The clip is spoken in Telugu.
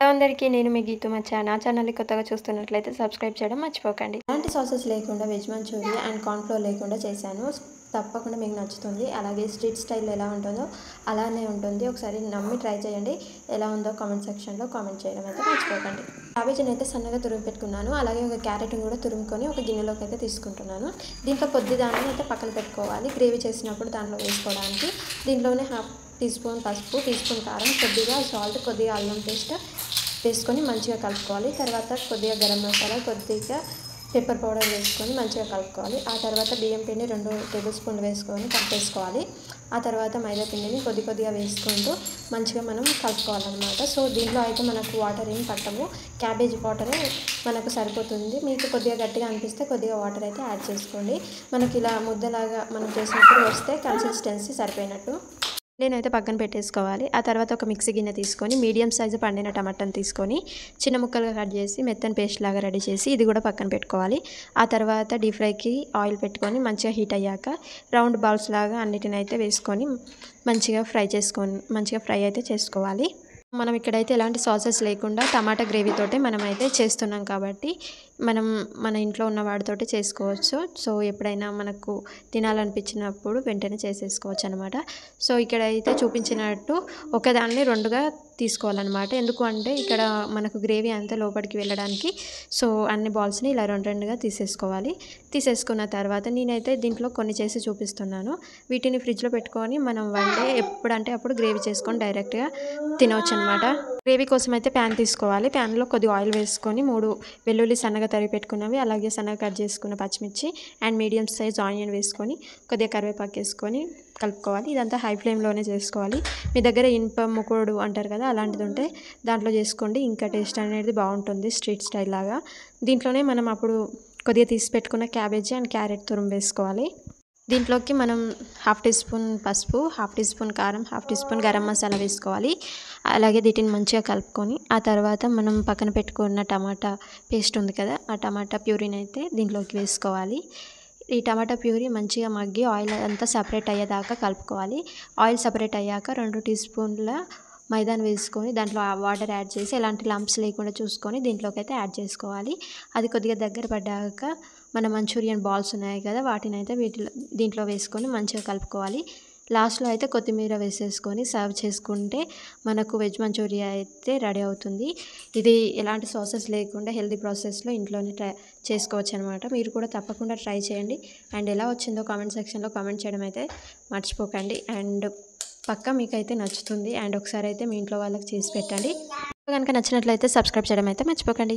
హలో అందరికీ నేను మీ గీతు మచ్చా. నా ఛానల్ని కొత్తగా చూస్తున్నట్లయితే సబ్స్క్రైబ్ చేయడం మర్చిపోకండి. ఎలాంటి సాసెస్ లేకుండా వెజ్ మంచూరియా అండ్ కార్న్‌ఫ్లోర్ లేకుండా చేశాను. తప్పకుండా మీకు నచ్చుతుంది. అలాగే స్ట్రీట్ స్టైల్ ఎలా ఉంటుందో అలానే ఉంటుంది. ఒకసారి నమ్మి ట్రై చేయండి. ఎలా ఉందో కామెంట్ సెక్షన్లో కామెంట్ చేయడం అయితే మర్చిపోకండి. క్యాబేజీని అయితే సన్నగా తురిమి పెట్టుకున్నాను. అలాగే ఒక క్యారెట్ని కూడా తురుముకొని ఒక గిన్నెలోకి అయితే తీసుకుంటున్నాను. దీంట్లో కొద్ది దాన్ని అయితే పక్కన పెట్టుకోవాలి. గ్రేవీ చేసినప్పుడు దాంట్లో వేసుకోవడానికి. దీంట్లోనే హాఫ్ టీ స్పూన్ పసుపు, టీ స్పూన్ కారం, కొద్దిగా సాల్ట్, కొద్దిగా అల్లం పేస్ట్ వేసుకొని మంచిగా కలుపుకోవాలి. తర్వాత కొద్దిగా గరం మసాలా, కొద్దిగా పెప్పర్ పౌడర్ వేసుకొని మంచిగా కలుపుకోవాలి. ఆ తర్వాత బియ్యం పిండి 2 టేబుల్ స్పూన్లు వేసుకొని కలిపేసుకోవాలి. ఆ తర్వాత మైదా పిండిని కొద్దిగా వేసుకుంటూ మంచిగా మనం కలుపుకోవాలన్నమాట. సో దీంట్లో అయితే మనకు వాటర్ ఏం పట్టవు. క్యాబేజీ వాటరే మనకు సరిపోతుంది. మీకు కొద్దిగా గట్టిగా అనిపిస్తే కొద్దిగా వాటర్ అయితే యాడ్ చేసుకోండి. మనకి ఇలా ముద్దలాగా మనం చేసినప్పుడు వస్తే కన్సిస్టెన్సీ సరిపోయినట్టు. నేనైతే పక్కన పెట్టేసుకోవాలి. ఆ తర్వాత ఒక మిక్సీ గిన్నె తీసుకొని మీడియం సైజు పండిన టమాటాని తీసుకొని చిన్న ముక్కలుగా కట్ చేసి మెత్తని పేస్ట్ లాగా రెడీ చేసి ఇది కూడా పక్కన పెట్టుకోవాలి. ఆ తర్వాత డీప్ ఫ్రైకి ఆయిల్ పెట్టుకొని మంచిగా హీట్ అయ్యాక రౌండ్ బాల్స్ లాగా అన్నిటిని అయితే వేసుకొని మంచిగా ఫ్రై అయితే చేసుకోవాలి. మనం ఇక్కడైతే ఎలాంటి సాసెస్ లేకుండా టమాటా గ్రేవీతోటే మనమైతే చేస్తున్నాం కాబట్టి మన ఇంట్లో ఉన్న వాటితోటి చేసుకోవచ్చు. సో ఎప్పుడైనా మనకు తినాలనిపించినప్పుడు వెంటనే చేసేసుకోవచ్చు అనమాట. సో ఇక్కడైతే చూపించినట్టు ఒకదాన్ని 2గా తీసుకోవాలన్నమాట. ఎందుకు అంటే ఇక్కడ మనకు గ్రేవీ అంతా లోపలికి వెళ్ళడానికి. సో అన్ని బాల్స్ని ఇలా 2గా తీసేసుకున్న తర్వాత నేనైతే దీంట్లో కొన్ని చేసి చూపిస్తున్నాను. వీటిని ఫ్రిడ్జ్లో పెట్టుకొని మనం వన్ డే ఎప్పుడంటే అప్పుడు గ్రేవీ చేసుకొని డైరెక్ట్గా తినవచ్చు అనమాట. గ్రేవీ కోసం అయితే ప్యాన్ తీసుకోవాలి. ప్యాన్లో కొద్దిగా ఆయిల్ వేసుకొని 3 వెల్లుల్లి సన్నగా తరిగి పెట్టుకున్నవి, అలాగే సన్నగా కట్ చేసుకున్న పచ్చిమిర్చి అండ్ మీడియం సైజ్ ఆనియన్ వేసుకొని కొద్దిగా కరివేపాకు వేసుకొని కలుపుకోవాలి. ఇదంతా హై ఫ్లేమ్లోనే చేసుకోవాలి. మీ దగ్గర ఇనుప ముకుడు అంటారు కదా, అలాంటిది ఉంటే దాంట్లో చేసుకోండి. ఇంకా టేస్ట్ అనేది బాగుంటుంది స్ట్రీట్ స్టైల్ లాగా. దీంట్లోనే మనం అప్పుడు కొద్దిగా తీసి పెట్టుకున్న క్యాబేజీ అండ్ క్యారెట్ తురుము వేసుకోవాలి. దీంట్లోకి మనం హాఫ్ టీ స్పూన్ పసుపు, హాఫ్ టీ స్పూన్ కారం, half teaspoon garam masala వేసుకోవాలి. అలాగే వీటిని మంచిగా కలుపుకొని ఆ తర్వాత మనం పక్కన పెట్టుకున్న టమాటా పేస్ట్ ఉంది కదా, ఆ టమాటా ప్యూరీని అయితే దీంట్లోకి వేసుకోవాలి. ఈ టమాటా ప్యూరీ మంచిగా మగ్గి ఆయిల్ అంతా సపరేట్ అయ్యేదాకా కలుపుకోవాలి. ఆయిల్ సపరేట్ అయ్యాక 2 టీ స్పూన్ల మైదాని వేసుకొని దాంట్లో వాటర్ యాడ్ చేసి ఎలాంటి లంప్స్ లేకుండా చూసుకొని దీంట్లోకి అయితే యాడ్ చేసుకోవాలి. అది కొద్దిగా దగ్గర పడ్డాక మన మంచూరియన్ బాల్స్ ఉన్నాయి కదా, వాటిని అయితే దీంట్లో వేసుకొని మంచిగా కలుపుకోవాలి. లాస్ట్లో అయితే కొత్తిమీర వేసేసుకొని సర్వ్ చేసుకుంటే మనకు వెజ్ మంచూరియా అయితే రెడీ అవుతుంది. ఇది ఎలాంటి సాసెస్ లేకుండా హెల్తీ ప్రాసెస్లో ఇంట్లోనే చేసుకోవచ్చు అనమాట. మీరు కూడా తప్పకుండా ట్రై చేయండి. అండ్ ఎలా వచ్చిందో కామెంట్ సెక్షన్లో కామెంట్ చేయడం అయితే మర్చిపోకండి. అండ్ పక్కా మీకైతే నచ్చుతుంది. అండ్ ఒకసారి అయితే మీ ఇంట్లో వాళ్ళకి చేసి పెట్టండి. కనుక నచ్చినట్లయితే సబ్స్క్రైబ్ చేయడం అయితే మర్చిపోకండి.